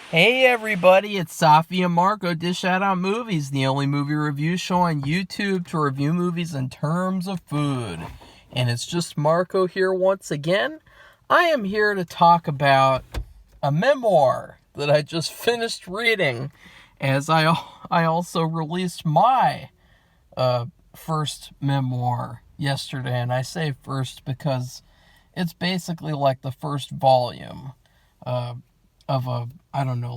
Hey everybody, it's Safi and Marco Dish Out on Movies, the only movie review show on YouTube to review movies in terms of food. And it's just Marco here once again. I am here to talk about a memoir that I just finished reading, as I also released my first memoir yesterday. And I say first because it's basically like the first volume of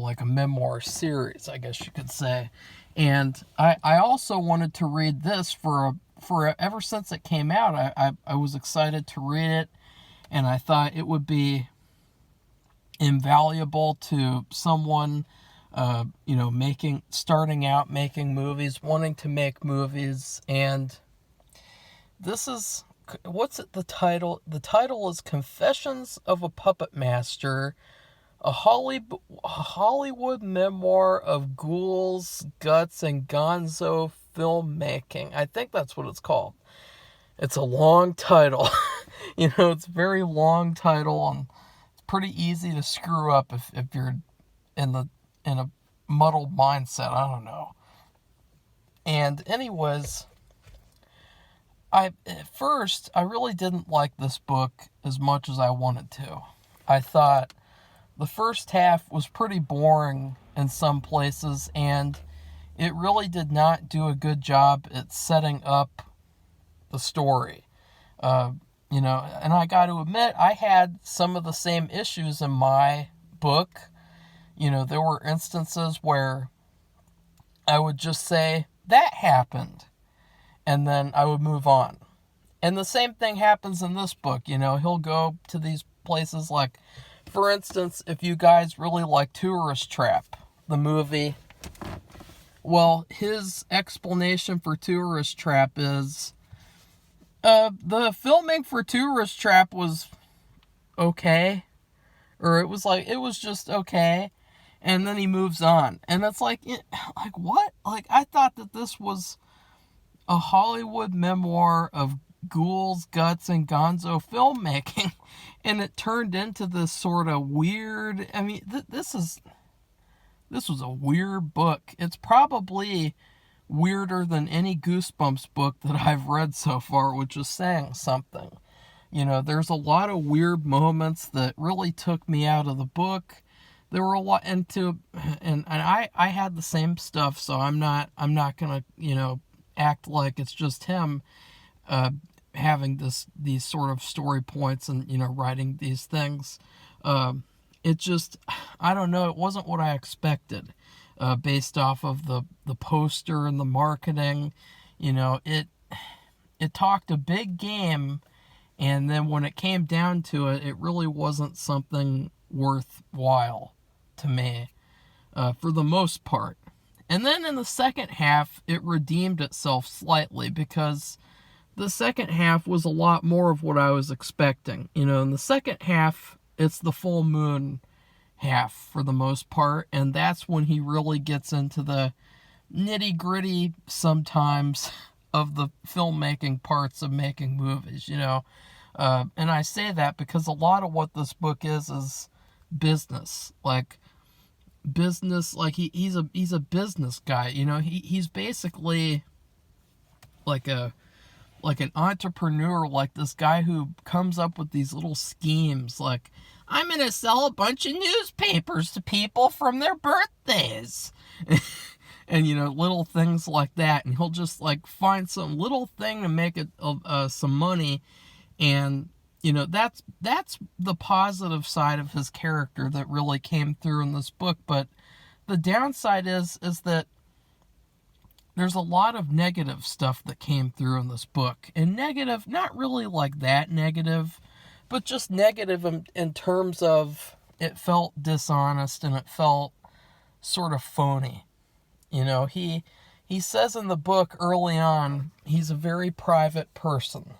like a memoir series, I guess you could say. And I also wanted to read this ever since it came out. I was excited to read it, and I thought it would be invaluable to someone, starting out making movies, wanting to make movies. And this is, the title? The title is Confessions of a Puppetmaster, a Hollywood memoir of ghouls, guts, and gonzo filmmaking. I think that's what it's called. It's a long title. It's a very long title, and it's pretty easy to screw up if you're in a muddled mindset. I don't know. And anyways, at first I really didn't like this book as much as I wanted to. I thought the first half was pretty boring in some places, and it really did not do a good job at setting up the story. And I got to admit, I had some of the same issues in my book. There were instances where I would just say, that happened, and then I would move on. And the same thing happens in this book. He'll go to these places like, for instance, if you guys really like Tourist Trap, the movie, well, his explanation for Tourist Trap is, the filming for Tourist Trap was okay, or it was just okay, and then he moves on, and it's like what? Like, I thought that this was a Hollywood memoir of ghouls, guts, and gonzo filmmaking, and it turned into this sort of weird. I mean, this was a weird book. It's probably weirder than any Goosebumps book that I've read so far, which is saying something. There's a lot of weird moments that really took me out of the book. There were a lot and I had the same stuff, so I'm not gonna act like it's just him having these sort of story points and writing these things. It just, I don't know, it wasn't what I expected, based off of the poster and the marketing. It talked a big game, and then when it came down to it, it really wasn't something worthwhile to me, for the most part. And then in the second half, it redeemed itself slightly, because the second half was a lot more of what I was expecting. In the second half, it's the full moon half for the most part, and that's when he really gets into the nitty-gritty sometimes of the filmmaking parts of making movies. And I say that because a lot of what this book is business. Like, he's a business guy. He's basically like an entrepreneur, like this guy who comes up with these little schemes, like, I'm going to sell a bunch of newspapers to people from their birthdays. And, little things like that. And he'll just, find some little thing to make it some money. And, that's the positive side of his character that really came through in this book. But the downside is that there's a lot of negative stuff that came through in this book. And negative, not really like that negative, but just negative in terms of it felt dishonest and it felt sort of phony. He says in the book early on, he's a very private person.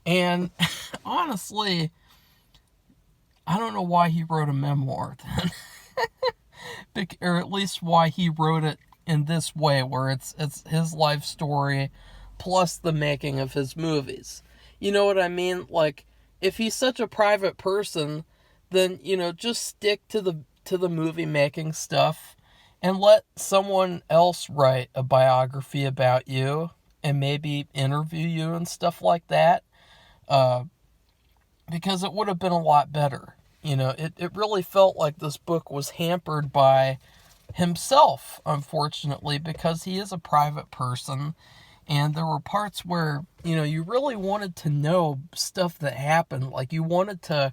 And honestly, I don't know why he wrote a memoir then. Or at least why he wrote it in this way, where it's his life story plus the making of his movies. You know what I mean? Like, if he's such a private person, then, just stick to to the movie making stuff and let someone else write a biography about you and maybe interview you and stuff like that. Because it would have been a lot better. It really felt like this book was hampered by himself, unfortunately, because he is a private person. And there were parts where, you really wanted to know stuff that happened. Like, you wanted to...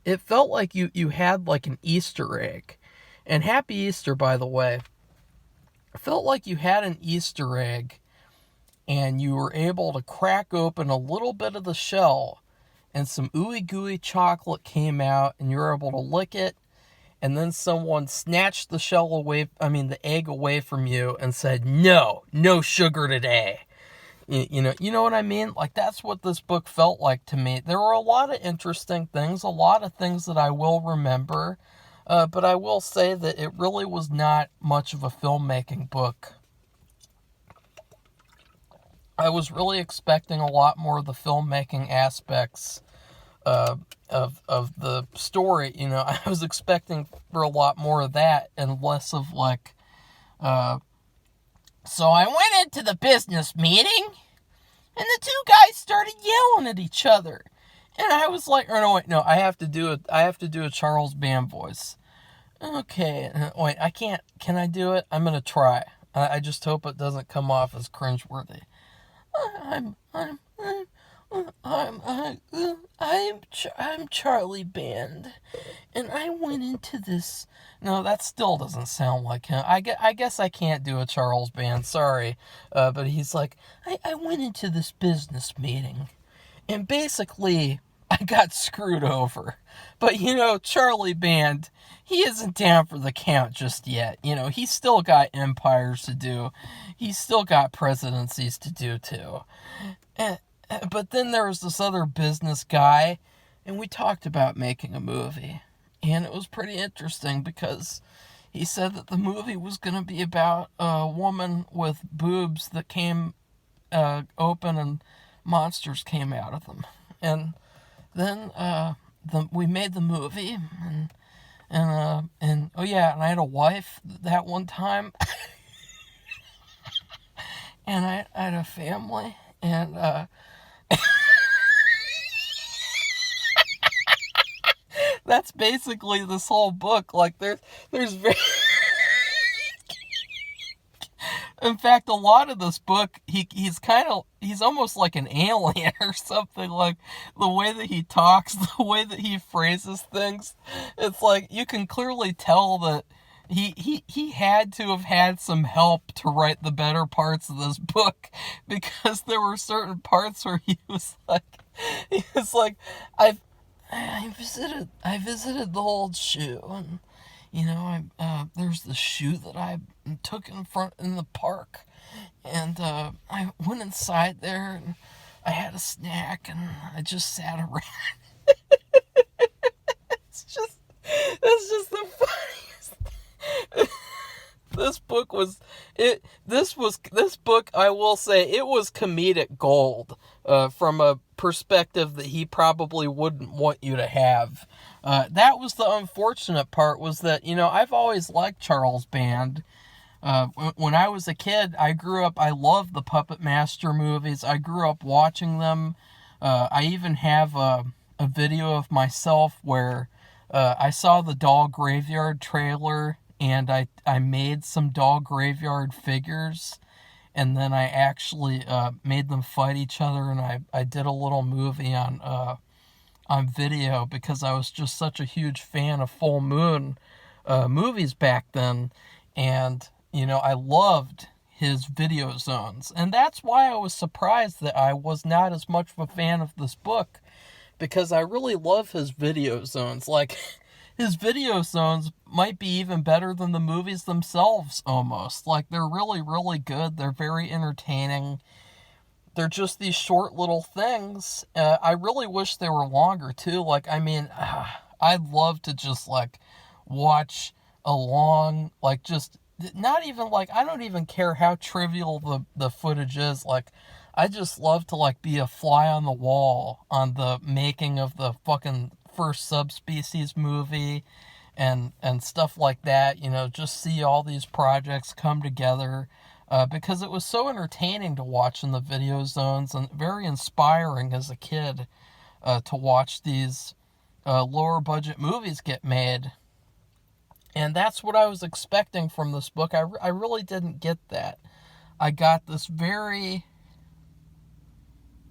It felt like you had, like, an Easter egg. And Happy Easter, by the way. It felt like you had an Easter egg, and you were able to crack open a little bit of the shell, and some ooey gooey chocolate came out, and you were able to lick it, and then someone snatched the egg away from you and said, no sugar today. You know what I mean? Like, that's what this book felt like to me. There were a lot of interesting things, a lot of things that I will remember, but I will say that it really was not much of a filmmaking book. I was really expecting a lot more of the filmmaking aspects of the story. I was expecting for a lot more of that and less of like, so I went into the business meeting and the two guys started yelling at each other. And I was like, I have to do a Charles Band voice. Okay, wait, I can't, can I do it? I'm going to try. I just hope it doesn't come off as cringeworthy. I'm Charlie Band, and I went into this. No, that still doesn't sound like him. I guess I can't do a Charles Band. Sorry, but he's like, I went into this business meeting, and basically I got screwed over. But Charlie Band, he isn't down for the count just yet. He's still got empires to do. He's still got presidencies to do too. But then there was this other business guy, and we talked about making a movie. And it was pretty interesting because he said that the movie was going to be about a woman with boobs that came open and monsters came out of them. And then we made the movie, and oh yeah, and I had a wife that one time. And I had a family, and that's basically this whole book. Like, there's very... In fact, a lot of this book, he's almost like an alien or something. Like, the way that he talks, the way that he phrases things, it's like, you can clearly tell that he had to have had some help to write the better parts of this book, because there were certain parts where he was like, I visited the old shoe, and there's the shoe that I took in the park, and I went inside there and I had a snack and I just sat around. It's just the funniest. This book, I will say, it was comedic gold, from a perspective that he probably wouldn't want you to have. That was the unfortunate part, was that, I've always liked Charles Band. When I was a kid, I loved the Puppetmaster movies. I grew up watching them. I even have a video of myself where I saw the Doll Graveyard trailer, and I made some Doll Graveyard figures, and then I actually made them fight each other, and I did a little movie on video, because I was just such a huge fan of Full Moon movies back then, and I loved his video zones, and that's why I was surprised that I was not as much of a fan of this book, because I really love his video zones. Like, his video zones might be even better than the movies themselves, almost. Like, they're really, really good. They're very entertaining. They're just these short little things. I really wish they were longer, too. Like, I'd love to just, like, watch a long, like, just, not even, like, I don't even care how trivial the footage is. Like, I just love to, like, be a fly on the wall on the making of the fucking first subspecies movie and stuff like that. Just see all these projects come together because it was so entertaining to watch in the video zones and very inspiring as a kid to watch these lower budget movies get made. And that's what I was expecting from this book. I really didn't get that. I got this very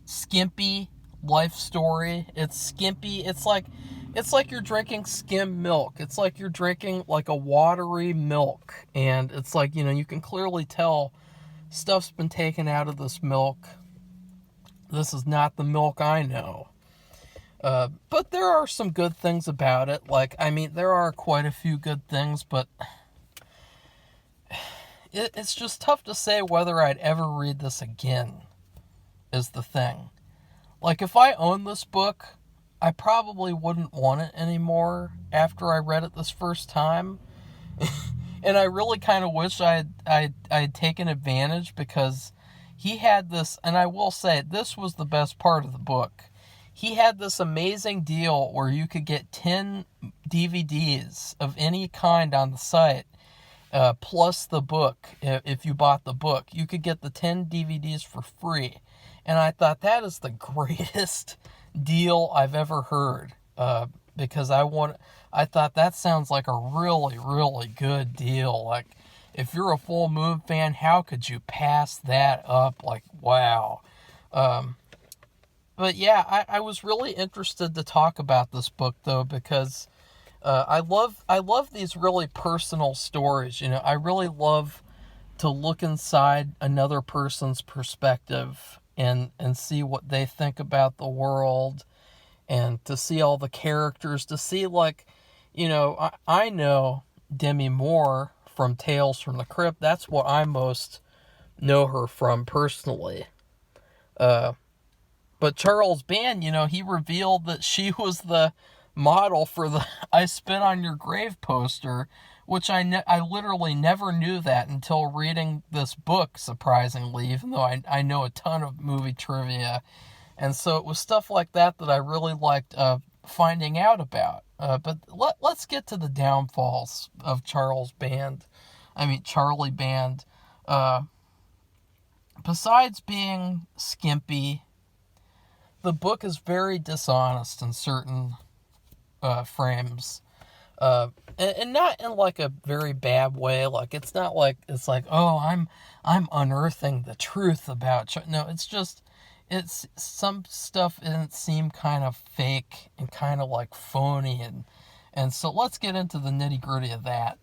skimpy life story. It's skimpy. It's like you're drinking skim milk. It's like you're drinking like a watery milk. And it's like, you can clearly tell stuff's been taken out of this milk. This is not the milk I know. But there are some good things about it. There are quite a few good things, but it's just tough to say whether I'd ever read this again, is the thing. If I owned this book, I probably wouldn't want it anymore after I read it this first time. And I really kind of wish I'd taken advantage, because he had this, and I will say, this was the best part of the book. He had this amazing deal where you could get 10 DVDs of any kind on the site, plus the book. If you bought the book, you could get the 10 DVDs for free. And I thought that is the greatest deal I've ever heard, because I thought that sounds like a really, really good deal. If you're a Full Moon fan, how could you pass that up? Wow. But yeah, I was really interested to talk about this book, though, because I love these really personal stories. I really love to look inside another person's perspective and see what they think about the world, and to see all the characters, to see I know Demi Moore from Tales from the Crypt. That's what I most know her from personally. But Charles Band, he revealed that she was the model for the I Spit on Your Grave poster, which I literally never knew that until reading this book, surprisingly, even though I know a ton of movie trivia. And so it was stuff like that I really liked finding out about. But let's get to the downfalls of Charlie Band. Besides being skimpy, the book is very dishonest in certain frames. And not in a very bad way. It's not oh, I'm unearthing the truth about no, it's some stuff in it seemed kind of fake and kind of phony, and so let's get into the nitty-gritty of that.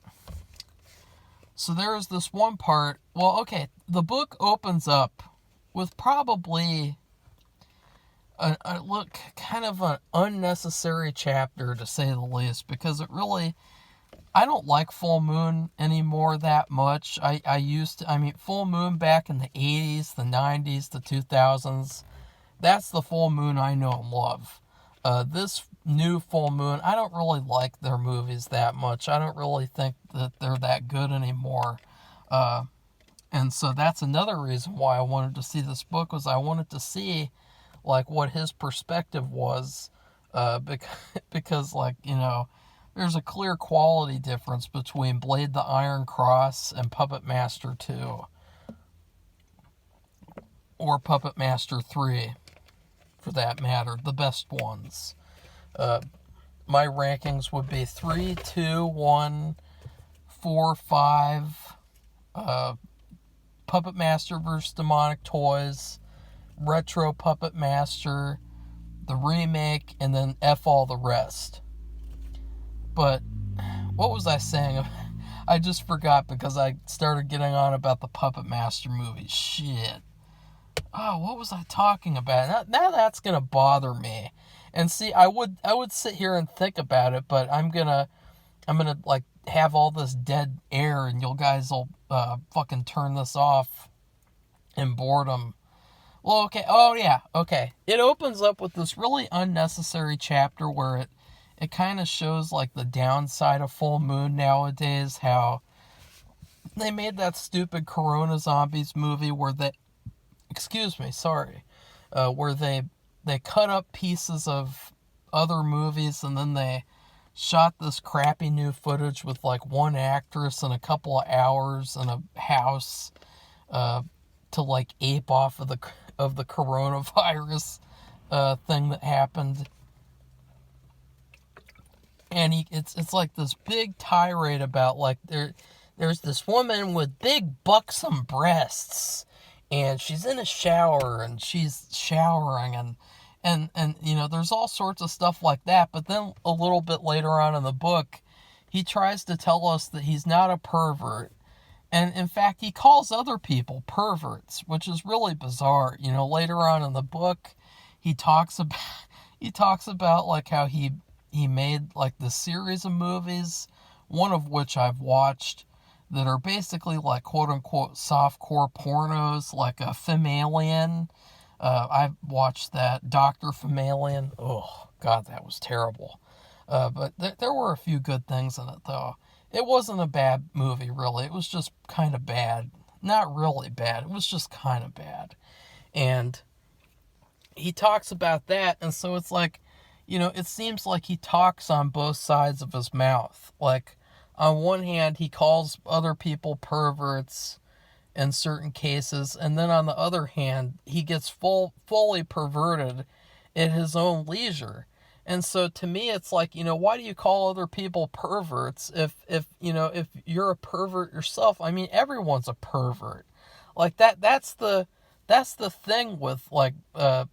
So there's this one part. Well, okay, the book opens up with probably kind of an unnecessary chapter, to say the least, because I don't like Full Moon anymore that much. I used to, Full Moon back in the 80s, the 90s, the 2000s, that's the Full Moon I know and love. This new Full Moon, I don't really like their movies that much. I don't really think that they're that good anymore. And so that's another reason why I wanted to see this book, was I wanted to see what his perspective was, because there's a clear quality difference between Blade the Iron Cross and Puppetmaster 2, or Puppetmaster 3, for that matter, the best ones. My rankings would be 3, 2, 1, 4, 5, Puppetmaster vs. Demonic Toys, Retro Puppetmaster, the remake, and then F all the rest. But what was I saying? I just forgot, because I started getting on about the Puppetmaster movie. Shit. Oh, what was I talking about? Now that's gonna bother me. And see, I would sit here and think about it, but I'm gonna have all this dead air, and you guys will fucking turn this off in boredom. Well, okay. Oh, yeah. Okay. It opens up with this really unnecessary chapter where it kind of shows the downside of Full Moon nowadays, how they made that stupid Corona Zombies movie where where they cut up pieces of other movies, and then they shot this crappy new footage with like one actress and a couple of hours in a house to like ape off of the coronavirus thing that happened. And it's like this big tirade about like there's this woman with big buxom breasts, and she's in a shower and she's showering, and you know, there's all sorts of stuff like that. But then a little bit later on in the book, he tries to tell us that he's not a pervert. And in fact, he calls other people perverts, which is really bizarre. You know, later on in the book, he talks about like how he made like this series of movies, one of which I've watched, that are basically like quote unquote softcore pornos, like a Femalien. I've watched that, Dr. Femalien. Oh God, that was terrible. But there were a few good things in it though. It wasn't a bad movie, really. It was just kind of bad. Not really bad. It was just kind of bad. And he talks about that, and so it's like, you know, it seems like he talks on both sides of his mouth. Like, on one hand, he calls other people perverts in certain cases, and then on the other hand, he gets fully perverted at his own leisure. And so to me, it's like, you know, why do you call other people perverts if you know, if you're a pervert yourself? I mean, everyone's a pervert. Like that's the thing with like the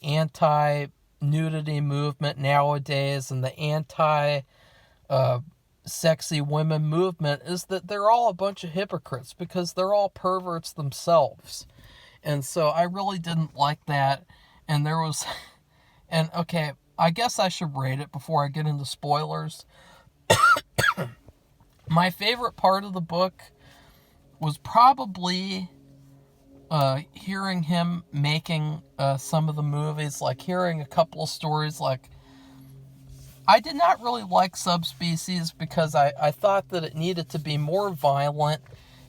anti-nudity movement nowadays, and the anti sexy women movement, is that they're all a bunch of hypocrites because they're all perverts themselves. And so I really didn't like that. And there was and okay, I guess I should rate it before I get into spoilers. My favorite part of the book was probably hearing him making some of the movies, like hearing a couple of stories. Like, I did not really like Subspecies because I thought that it needed to be more violent.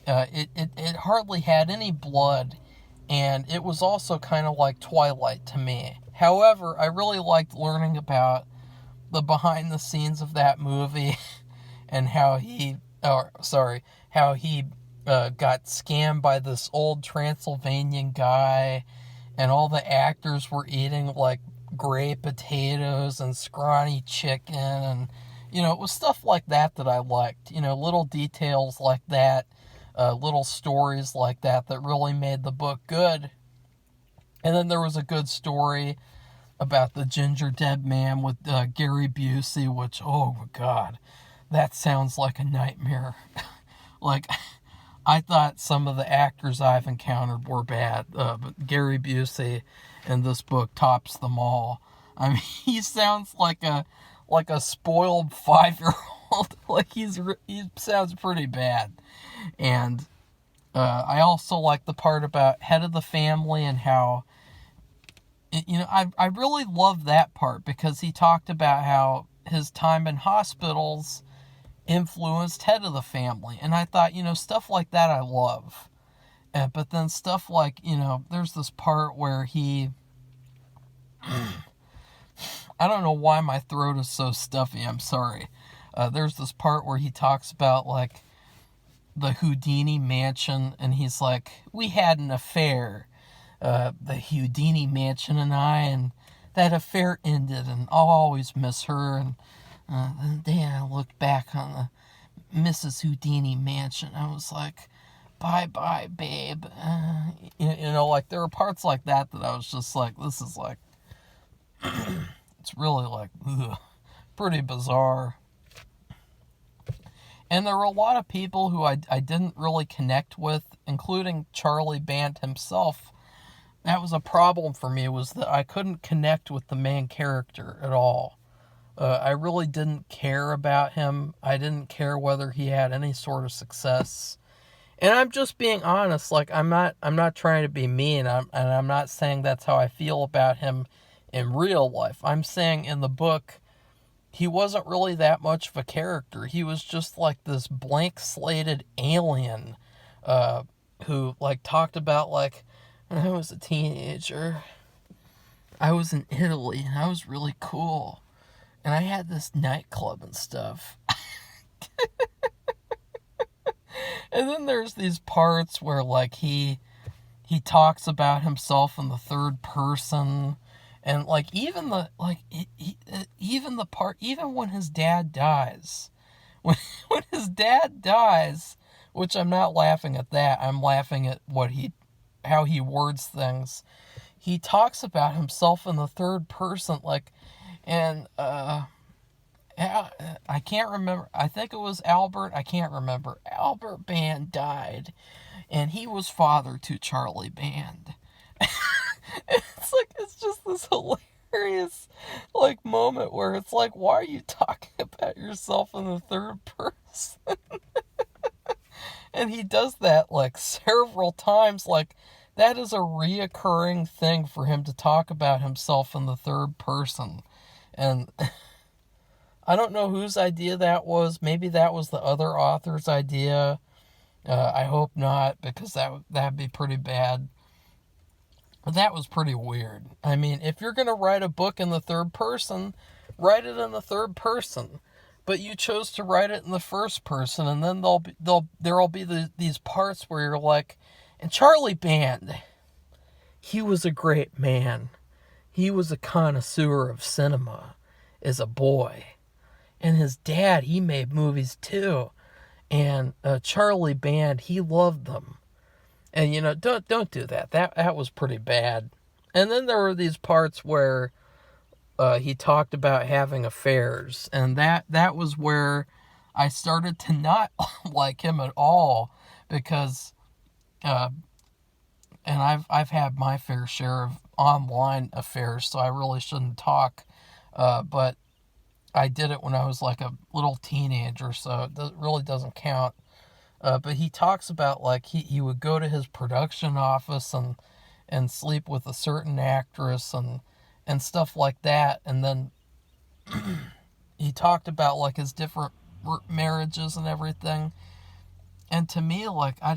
It hardly had any blood, and it was also kind of like Twilight to me. However, I really liked learning about the behind the scenes of that movie and how he got scammed by this old Transylvanian guy, and all the actors were eating like gray potatoes and scrawny chicken, and you know, it was stuff like that I liked. You know, little details like that, little stories like that really made the book good. And then there was a good story about the ginger dead man with Gary Busey, which, oh my God, that sounds like a nightmare. Like, I thought some of the actors I've encountered were bad, but Gary Busey in this book tops them all. I mean, he sounds like a spoiled 5-year-old. Like, he sounds pretty bad. And I also like the part about head of the family and how, you know, I really love that part because he talked about how his time in hospitals influenced head of the family. And I thought, you know, stuff like that I love. But then stuff like, you know, there's this part where he... I don't know why my throat is so stuffy, I'm sorry. There's this part where he talks about, like, the Houdini mansion, and he's like, we had an affair, the Houdini mansion and that affair ended, and I'll always miss her. And then I looked back on the Mrs. Houdini mansion, I was like, bye-bye, babe. You know, like, there were parts like that I was just like, this is like, it's really like, ugh, pretty bizarre. And there were a lot of people who I didn't really connect with, including Charlie Band himself. That was a problem for me, was that I couldn't connect with the main character at all. I really didn't care about him. I didn't care whether he had any sort of success. And I'm just being honest. Like, I'm not trying to be mean. I'm not saying that's how I feel about him in real life. I'm saying in the book, he wasn't really that much of a character. He was just like this blank slated alien who like talked about, like, when I was a teenager, I was in Italy and I was really cool. And I had this nightclub and stuff. And then there's these parts where like he talks about himself in the third person, and like even the like even the part, even when his dad dies, when when his dad dies, which I'm not laughing at that, I'm laughing at how he words things. He talks about himself in the third person, like, and I can't remember. I think it was Albert. I can't remember. Albert Band died, and he was father to Charlie Band. It's like, it's just this hilarious like moment where it's like, why are you talking about yourself in the third person? And he does that like several times. Like, that is a reoccurring thing for him to talk about himself in the third person. And I don't know whose idea that was. Maybe that was the other author's idea. I hope not, because that'd be pretty bad. But that was pretty weird. I mean, if you're going to write a book in the third person, write it in the third person. But you chose to write it in the first person, and then there'll be these parts where you're like, and Charlie Band, he was a great man. He was a connoisseur of cinema as a boy. And his dad, he made movies too. And Charlie Band, he loved them. And don't do that. That was pretty bad. And then there were these parts where he talked about having affairs, and that was where I started to not like him at all, because and I've had my fair share of online affairs, so I really shouldn't talk. But I did it when I was like a little teenager, so it really doesn't count. But he talks about like he would go to his production office and sleep with a certain actress and stuff like that. And then he talked about like his different marriages and everything. And to me, like, I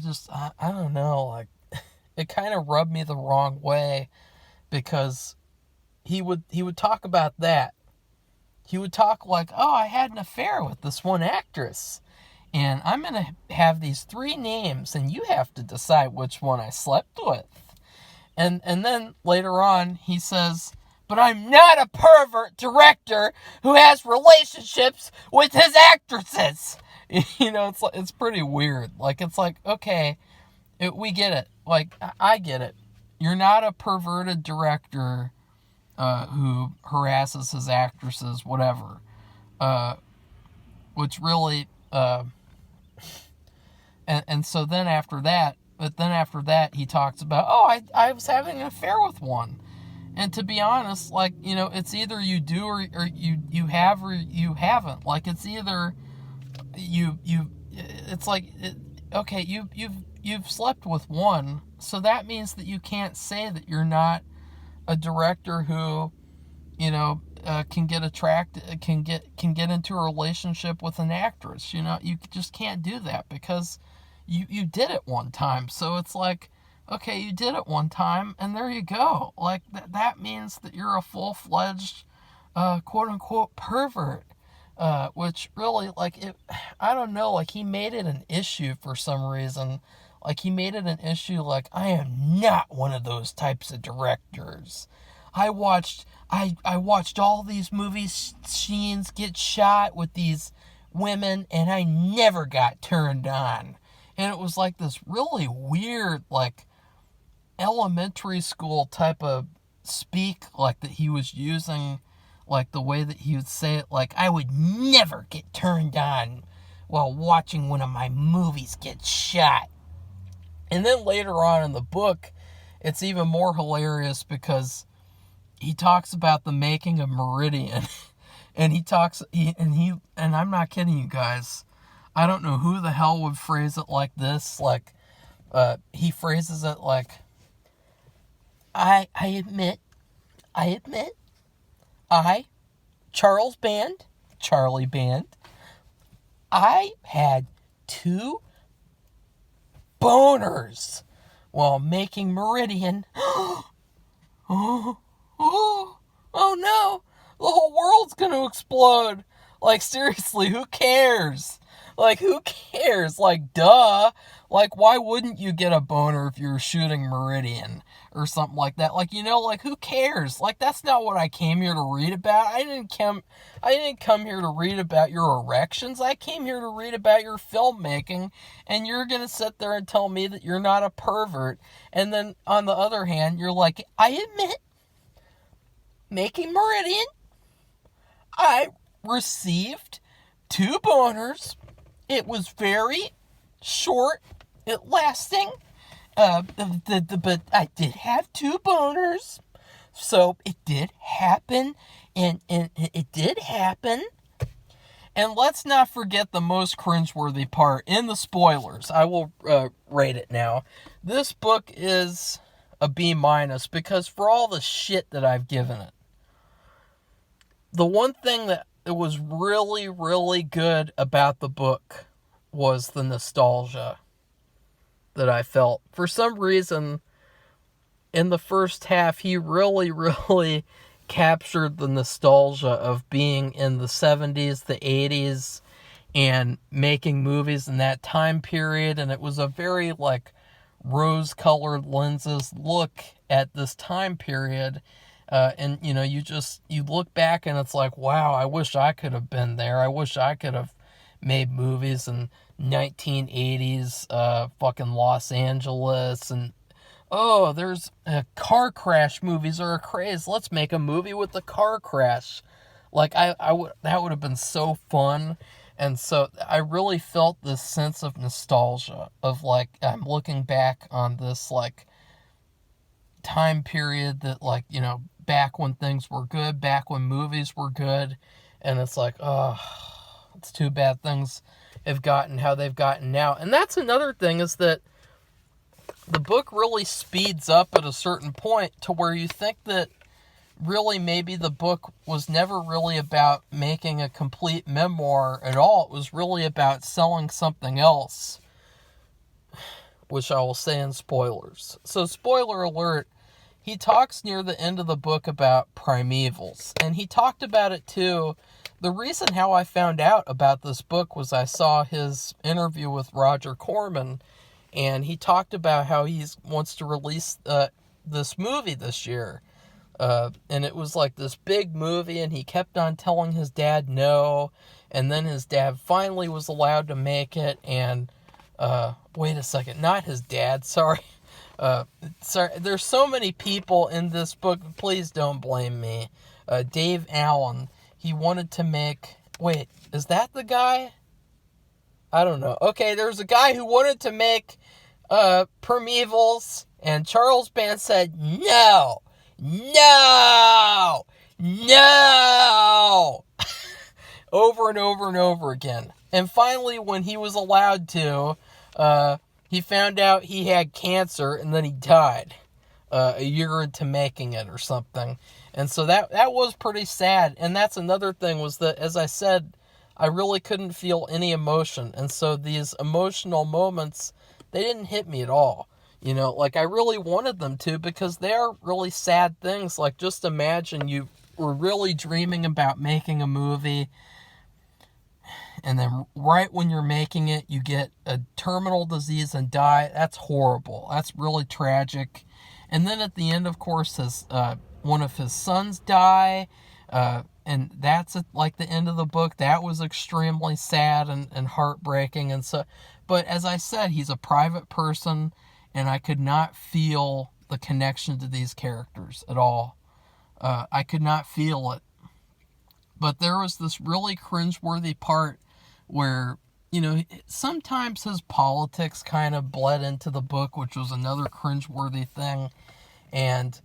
don't know, like, it kind of rubbed me the wrong way, because he would talk about that. He would talk like, oh, I had an affair with this one actress, and I'm going to have these 3 names, and you have to decide which one I slept with. And then later on, he says, but I'm not a pervert director who has relationships with his actresses. It's pretty weird. Like, it's like, okay, we get it. Like, I get it. You're not a perverted director who harasses his actresses, whatever. Which really, and so then after that, he talks about, oh, I was having an affair with one. And to be honest, like, it's either you do or you have or you haven't. Like, it's either it's like, okay, you've slept with one, so that means that you can't say that you're not a director who, can get attracted, can get into a relationship with an actress. You just can't do that, because you did it one time. So it's like, okay, you did it one time, and there you go. Like, that means that you're a full-fledged, quote-unquote pervert. Which really, like, I don't know, like, he made it an issue for some reason. Like, he made it an issue, like, I am not one of those types of directors. I watched all these movies, scenes get shot with these women, and I never got turned on. And it was like this really weird, like, elementary school type of speak, like, that he was using, like, the way that he would say it, like, I would never get turned on while watching one of my movies get shot. And then later on in the book, it's even more hilarious, because he talks about the making of Meridian. And and I'm not kidding you guys, I don't know who the hell would phrase it like this. Like, he phrases it like, I admit, Charlie Band, I had 2 boners while making Meridian. Oh, oh no, the whole world's gonna explode. Like, seriously, who cares? Like, who cares? Like, duh. Like, why wouldn't you get a boner if you were shooting Meridian or something like that? Like, like, who cares? Like, that's not what I came here to read about. I didn't come here to read about your erections. I came here to read about your filmmaking, and you're gonna sit there and tell me that you're not a pervert. And then, on the other hand, you're like, I admit, making Meridian, I received 2 boners. It was very short, lasting, but I did have 2 boners, so it did happen, and it did happen. And let's not forget the most cringeworthy part in the spoilers. I will rate it now. This book is a B- because for all the shit that I've given it, the one thing that it was really, really good about the book was the nostalgia that I felt. For some reason, in the first half, he really, really captured the nostalgia of being in the 70s, the 80s, and making movies in that time period. And it was a very, like, rose-colored lenses look at this time period. And, you look back and it's like, wow, I wish I could have been there. I wish I could have made movies in 1980s, fucking Los Angeles. And, oh, there's car crash movies are a craze. Let's make a movie with the car crash. Like, that would have been so fun. And so I really felt this sense of nostalgia of, like, I'm looking back on this, like, time period that, like, back when things were good, back when movies were good, and it's like, oh, it's too bad things have gotten how they've gotten now. And that's another thing, is that the book really speeds up at a certain point to where you think that really maybe the book was never really about making a complete memoir at all. It was really about selling something else, which I will say in spoilers. So, spoiler alert, he talks near the end of the book about primevals. And he talked about it too. The reason how I found out about this book was I saw his interview with Roger Corman, and he talked about how he wants to release this movie this year. And it was like this big movie, and he kept on telling his dad no. And then his dad finally was allowed to make it, and wait a second, not his dad, sorry. Sorry, there's so many people in this book, please don't blame me. Dave Allen, he wanted to make, wait, is that the guy? I don't know. Okay, there's a guy who wanted to make Primevals, and Charles Band said, no, no, no, over and over and over again. And finally, when he was allowed to, he found out he had cancer, and then he died a year into making it or something. And so that was pretty sad. And that's another thing, was that, as I said, I really couldn't feel any emotion. And so these emotional moments, they didn't hit me at all. Like, I really wanted them to, because they are really sad things. Like, just imagine you were really dreaming about making a movie, and then right when you're making it, you get a terminal disease and die. That's horrible. That's really tragic. And then at the end, of course, one of his sons die, and that's like the end of the book. That was extremely sad and heartbreaking. And so, but as I said, he's a private person, and I could not feel the connection to these characters at all. I could not feel it. But there was this really cringeworthy part where, sometimes his politics kind of bled into the book, which was another cringeworthy thing. And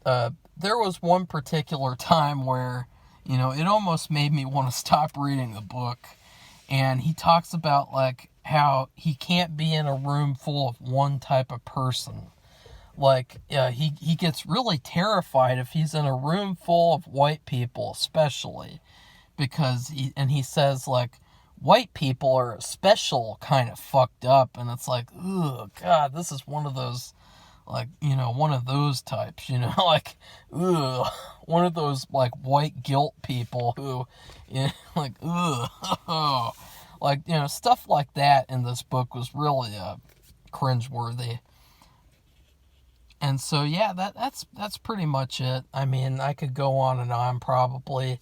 there was one particular time where, it almost made me want to stop reading the book. And he talks about, like, how he can't be in a room full of one type of person. Like, he gets really terrified if he's in a room full of white people, especially. Because he says, like, white people are special kind of fucked up. And it's like, oh, God, this is one of those, Like, one of those types, like, ugh, one of those, like, white guilt people who, like, ugh, like, stuff like that in this book was really cringeworthy. And so, yeah, that's pretty much it. I mean, I could go on and on probably,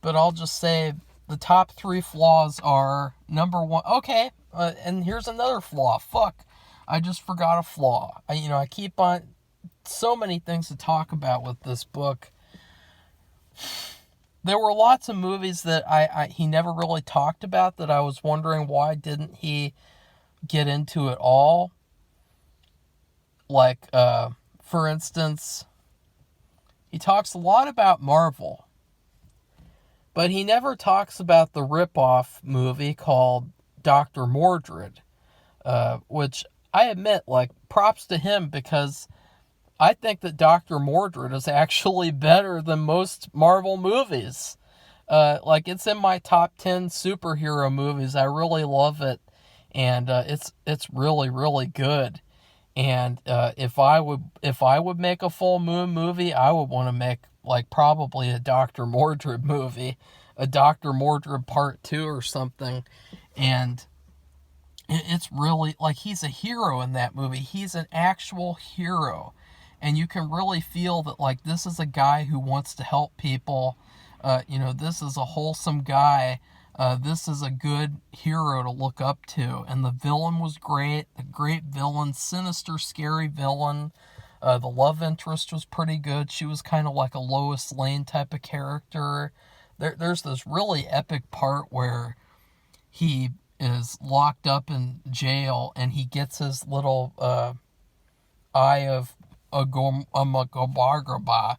but I'll just say the top 3 flaws are, number 1, okay, and here's another flaw. Fuck, I just forgot a flaw. I keep on, so many things to talk about with this book. There were lots of movies that he never really talked about that I was wondering why didn't he get into it all. Like, for instance, he talks a lot about Marvel, but he never talks about the ripoff movie called Dr. Mordred, which I admit, like, props to him, because I think that Dr. Mordred is actually better than most Marvel movies. Like, it's in my top 10 superhero movies. I really love it, and it's really, really good. And if I would make a full moon movie, I would want to make, like, probably a Dr. Mordred movie, a Dr. Mordred Part 2 or something. And it's really, like, he's a hero in that movie. He's an actual hero. And you can really feel that, like, this is a guy who wants to help people. This is a wholesome guy. This is a good hero to look up to. And the villain was great. A great villain. Sinister, scary villain. The love interest was pretty good. She was kind of like a Lois Lane type of character. There's this really epic part where he is locked up in jail and he gets his little eye of Gobargaba,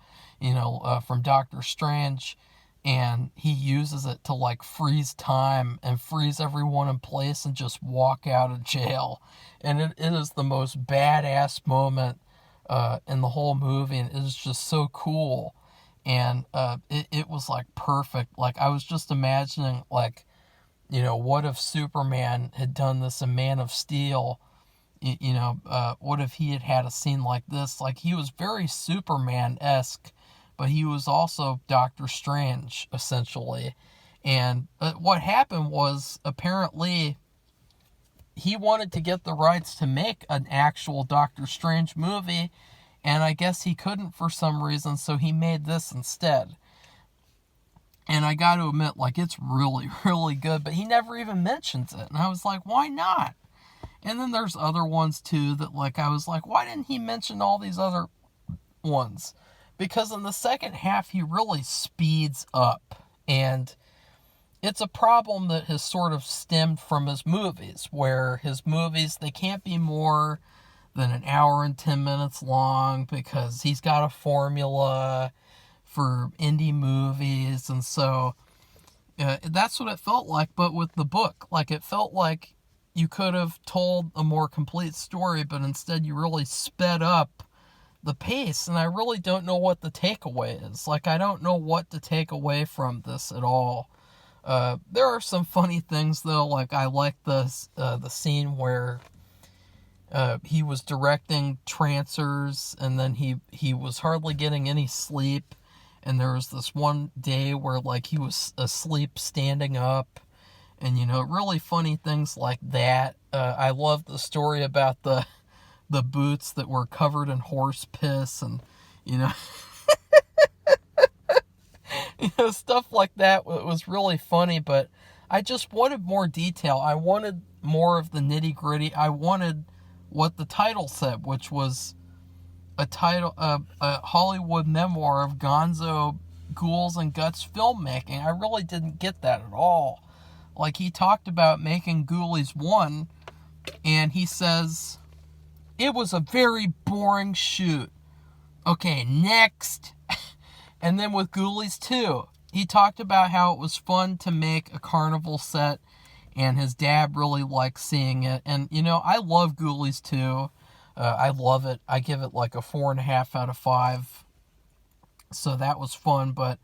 from Doctor Strange, and he uses it to, like, freeze time and freeze everyone in place and just walk out of jail. And it is the most badass moment in the whole movie, and it is just so cool. And it was, like, perfect. Like, I was just imagining, like, what if Superman had done this in Man of Steel? What if he had had a scene like this? Like, he was very Superman-esque, but he was also Doctor Strange, essentially. And what happened was, apparently, he wanted to get the rights to make an actual Doctor Strange movie, and I guess he couldn't for some reason, so he made this instead. And I got to admit, like, it's really, really good, but he never even mentions it. And I was like, why not? And then there's other ones, too, that, like, I was like, why didn't he mention all these other ones? Because in the second half, he really speeds up. And it's a problem that has sort of stemmed from his movies, where his movies, they can't be more than an hour and 10 minutes long, because he's got a formula for indie movies. And so that's what it felt like. But with the book, like, it felt like you could have told a more complete story, but instead you really sped up the pace, and I really don't know what the takeaway is. Like, I don't know what to take away from this at all. There are some funny things, though. Like, I like the scene where he was directing trancers, and then he was hardly getting any sleep, and there was this one day where, like, he was asleep standing up, and, really funny things like that. I love the story about the boots that were covered in horse piss, and, stuff like that. It was really funny, but I just wanted more detail. I wanted more of the nitty-gritty. I wanted what the title said, which was a Hollywood memoir of gonzo ghouls and guts filmmaking. I really didn't get that at all. Like, he talked about making Ghoulies 1, and he says, it was a very boring shoot. Okay, next. And then with Ghoulies 2, he talked about how it was fun to make a carnival set, and his dad really liked seeing it. And, I love Ghoulies 2. I love it. I give it like a 4.5 out of 5. So that was fun, but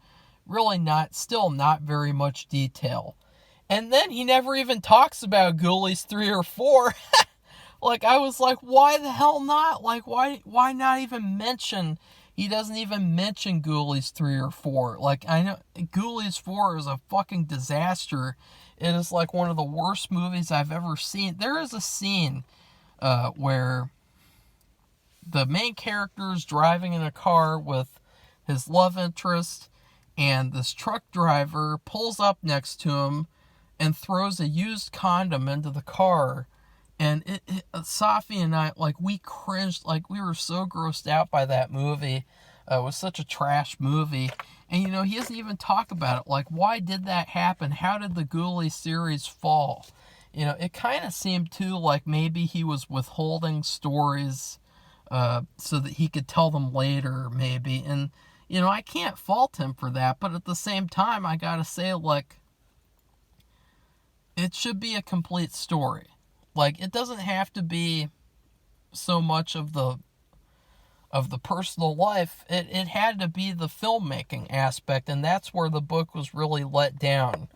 really still not very much detail. And then he never even talks about Ghoulies 3 or 4. Like, I was like, why the hell not? Like, why not even mention? He doesn't even mention Ghoulies 3 or 4. Like, I know Ghoulies 4 is a fucking disaster. It is like one of the worst movies I've ever seen. There is a scene where the main character is driving in a car with his love interest, and this truck driver pulls up next to him and throws a used condom into the car. And Safi and I, like, we cringed, like, we were so grossed out by that movie. It was such a trash movie. And, he doesn't even talk about it. Like, why did that happen? How did the Ghoulie series fall? It kind of seemed, too, like maybe he was withholding stories so that he could tell them later, maybe. And, I can't fault him for that. But at the same time, I gotta say, like, it should be a complete story. Like, it doesn't have to be so much of the personal life. It had to be the filmmaking aspect, and that's where the book was really let down,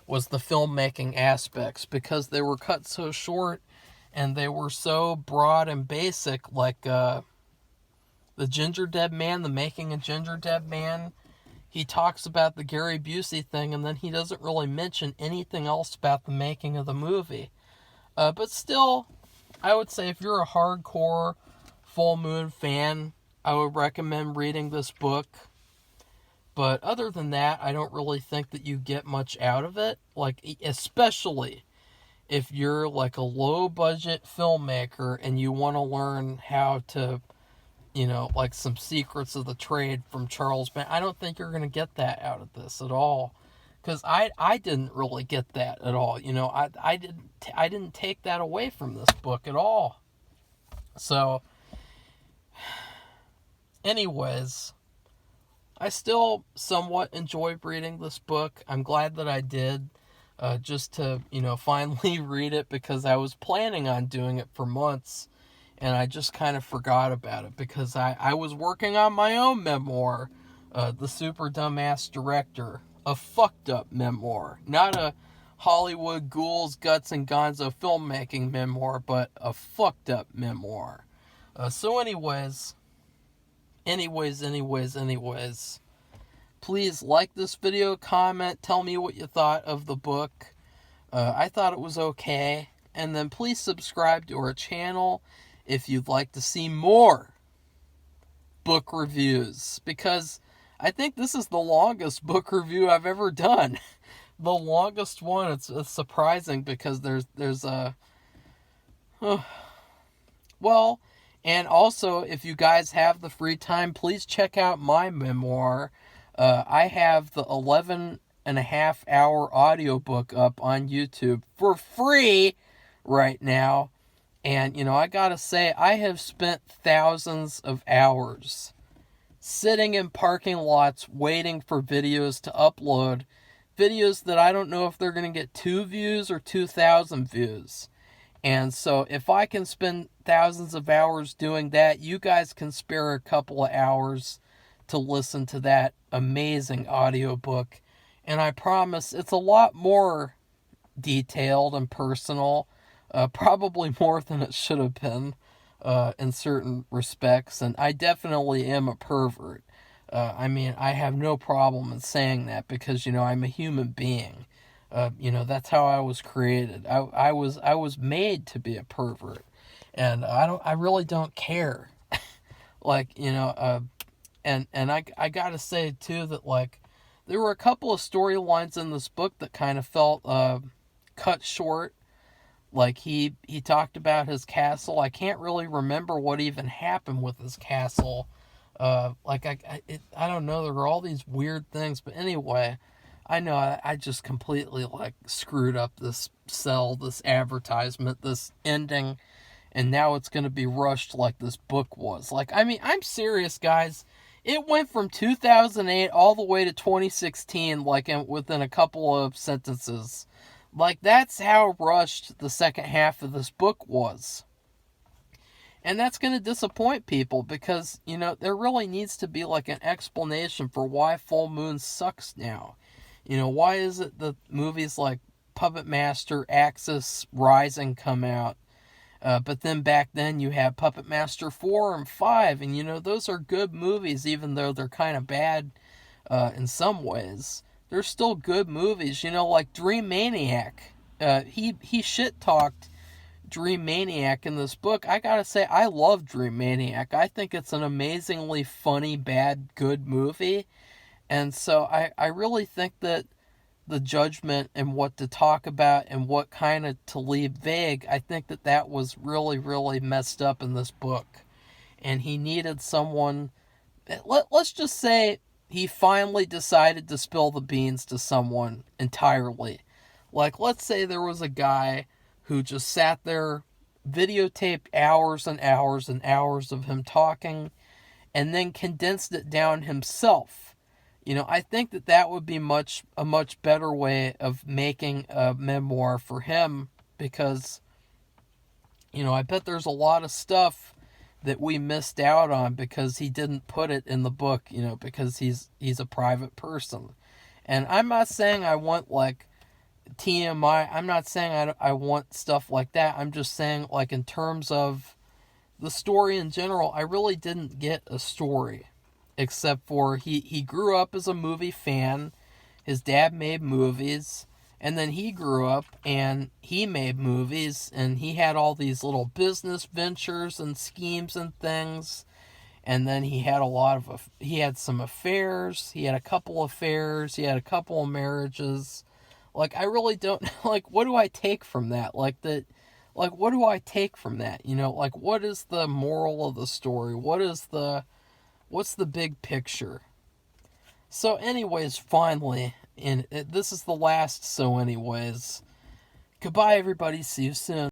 was the filmmaking aspects, because they were cut so short and they were so broad and basic, like the Ginger Dead Man, the making of Ginger Dead Man. He talks about the Gary Busey thing, and then he doesn't really mention anything else about the making of the movie. But still, I would say if you're a hardcore Full Moon fan, I would recommend reading this book. But other than that, I don't really think that you get much out of it. Like, especially if you're like a low-budget filmmaker and you want to learn how to, like some secrets of the trade from Charles Band. I don't think you're going to get that out of this at all. Because I didn't really get that at all. I didn't take that away from this book at all. So, anyways, I still somewhat enjoyed reading this book. I'm glad that I did, just to, finally read it, because I was planning on doing it for months, and I just kind of forgot about it, because I was working on my own memoir, The Super Dumbass Director. A fucked up memoir. Not a Hollywood ghouls, guts, and gonzo filmmaking memoir, but a fucked up memoir. So anyways, please like this video, comment, tell me what you thought of the book. I thought it was okay. And then please subscribe to our channel if you'd like to see more book reviews, because I think this is the longest book review I've ever done. The longest one. It's surprising, because there's a... well, and also, if you guys have the free time, please check out my memoir. I have the 11.5-hour audiobook up on YouTube for free right now. And, I gotta say, I have spent thousands of hours sitting in parking lots waiting for videos to upload. Videos that I don't know if they're going to get 2 views or 2,000 views. And so if I can spend thousands of hours doing that, you guys can spare a couple of hours to listen to that amazing audiobook. And I promise it's a lot more detailed and personal. Probably more than it should have been. In certain respects, and I definitely am a pervert. I have no problem in saying that, because, I'm a human being. That's how I was created. I was made to be a pervert, and I really don't care. Like, and I gotta say, too, that, like, there were a couple of storylines in this book that kind of felt, cut short. Like, he talked about his castle. I can't really remember what even happened with his castle. I don't know. There were all these weird things. But anyway, I know I just completely, like, screwed up this advertisement, this ending. And now it's going to be rushed like this book was. Like, I'm serious, guys. It went from 2008 all the way to 2016, within a couple of sentences. Like, that's how rushed the second half of this book was. And that's going to disappoint people, because, there really needs to be, like, an explanation for why Full Moon sucks now. Why is it that movies like Puppetmaster, Axis, Rising come out, But then back then you had Puppetmaster 4 and 5, and those are good movies, even though they're kind of bad in some ways. They're still good movies, like Dream Maniac. He shit talked Dream Maniac in this book. I gotta say, I love Dream Maniac. I think it's an amazingly funny, bad, good movie. And so I really think that the judgment and what to talk about and what kind of to leave vague, I think that was really, really messed up in this book. And he needed someone. Let's just say he finally decided to spill the beans to someone entirely. Like, let's say there was a guy who just sat there, videotaped hours and hours and hours of him talking, and then condensed it down himself. I think that would be a much better way of making a memoir for him, because, I bet there's a lot of stuff that we missed out on because he didn't put it in the book, because he's a private person. And I'm not saying I want, like, TMI. I'm not saying I want stuff like that. I'm just saying, like, in terms of the story in general, I really didn't get a story. Except for he grew up as a movie fan. His dad made movies. And then he grew up and he made movies. And he had all these little business ventures and schemes and things. And then he had he had some affairs. He had a couple affairs. He had a couple of marriages. Like, I really don't, like, what do I take from that? Like, what do I take from that? Like, what is the moral of the story? What's the big picture? So anyways, finally, this is the last so anyways. Goodbye, everybody. See you soon.